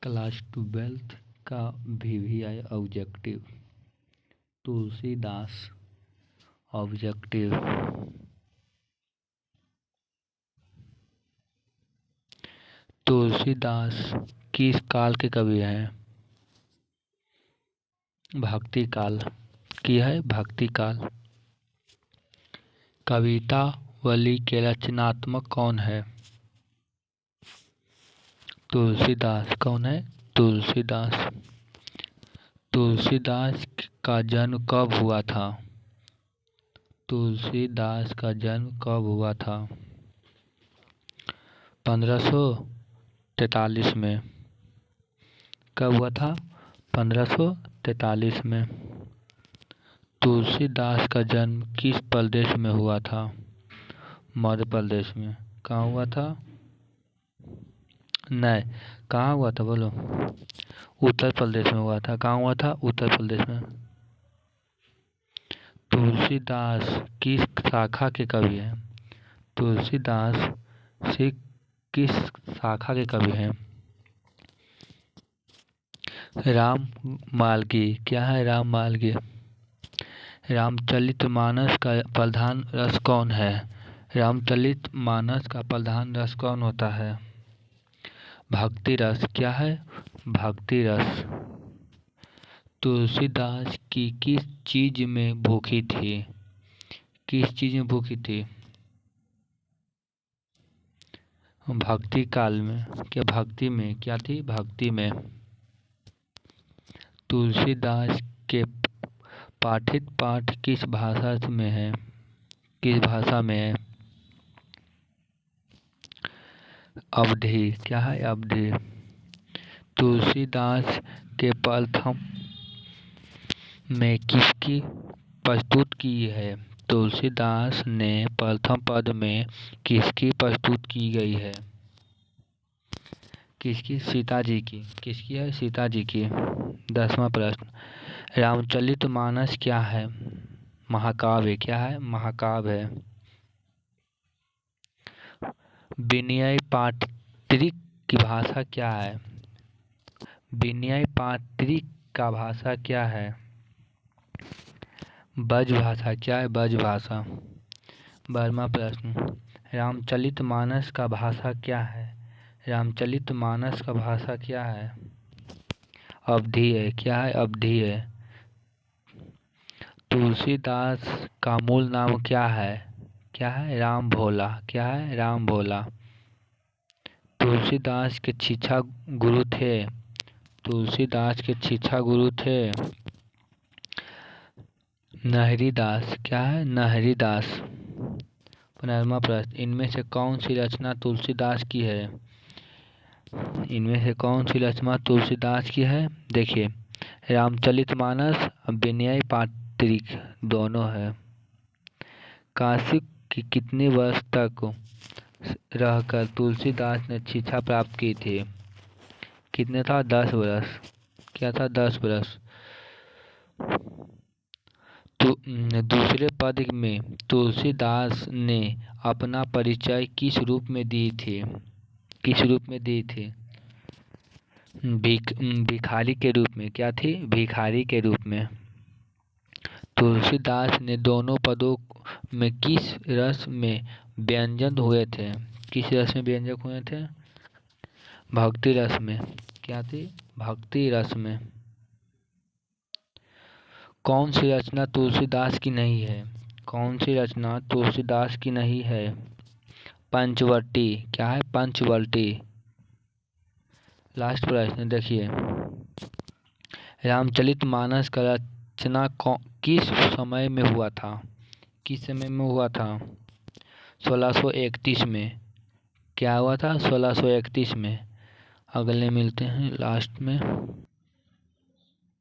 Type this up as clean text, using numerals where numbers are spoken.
Class 12th का VVI objective. Tulsidas objective. Tulsidas किस काल के कवि हैं? भक्ति काल की है, भक्ति काल। कवितावली के रचनात्मक कौन है? तुलसीदास। कौन है? तुलसीदास। तुलसीदास का जन्म कब हुआ था? तुलसीदास का जन्म कब हुआ था? 1543 में। कब हुआ था? 1543 में। तुलसीदास का जन्म किस प्रदेश में हुआ था? मध्य प्रदेश में। कहाँ हुआ था? नहीं, कहाँ हुआ था बोलो? उत्तर प्रदेश में हुआ था। कहाँ हुआ था? उत्तर प्रदेश में। तुलसीदास किस शाखा के कवि हैं? तुलसीदास सिख किस शाखा के कवि हैं? राममालगी। क्या है? राममालगी। रामचरितमानस का प्रधान रस कौन है? रामचरितमानस का प्रधान रस कौन होता है? भक्ति रस। क्या है? भक्ति रस। तुलसीदास की किस चीज में भूखी थी? किस चीज में भूखी थी? भक्ति काल में। क्या भक्ति में? क्या थी? भक्ति में। तुलसीदास के पाठित पाठ किस भाषा में है? किस भाषा में है? अवधी। क्या है? अवधी। तुलसीदास के प्रथम में किसकी प्रस्तुत की है? तुलसीदास ने प्रथम पद में किसकी प्रस्तुत की गई है? किसकी? सीता जी की। किसकी है? सीता जी की। 10वां प्रश्न, रामचरितमानस क्या है? महाकाव्य। क्या है? महाकाव्य है। विनय पात्रिक की भाषा क्या है? विनय पात्रिक का भाषा क्या है? ब्रज भाषा। क्या है? ब्रज भाषा। 12वां प्रश्न, रामचरितमानस का भाषा क्या है? रामचरितमानस का भाषा क्या है? अवधी है। क्या है? अवधी है। तुलसीदास का मूल नाम क्या है? क्या है? राम भोला। क्या है? राम भोला। तुलसीदास के शिक्षा गुरु थे? तुलसीदास के शिक्षा गुरु थे नहरीदास। क्या है? नहरीदास। 15वां प्रश्न, इनमें से कौन सी रचना तुलसीदास की है? इनमें से कौन सी रचना तुलसीदास की है? देखिए, रामचरितमानस, विनय पात्रिक दोनों है। काशी की कितने वर्ष तक रहकर तुलसीदास ने शिक्षा प्राप्त की थी? कितने था? 10 वर्ष। क्या था? 10 वर्ष। तो दूसरे पद में तुलसीदास ने अपना परिचय किस रूप में दी थी? किस रूप में दी थी? भिखारी के रूप में। क्या थी? भिखारी के रूप में। तुलसीदास ने दोनों पदों में किस रस में व्यंजन हुए थे? किस रस में व्यंजक हुए थे? भक्ति रस में। क्या थी? भक्ति रस में। कौन सी रचना तुलसीदास की नहीं है? कौन सी रचना तुलसीदास की नहीं है? पंचवटी। क्या है? पंचवटी। लास्ट प्रश्न देखिए, रामचरितमानस का रचना किस समय में हुआ था? किस समय में हुआ था? 1631 में। क्या हुआ था? 1631 में। अगले मिलते हैं लास्ट में।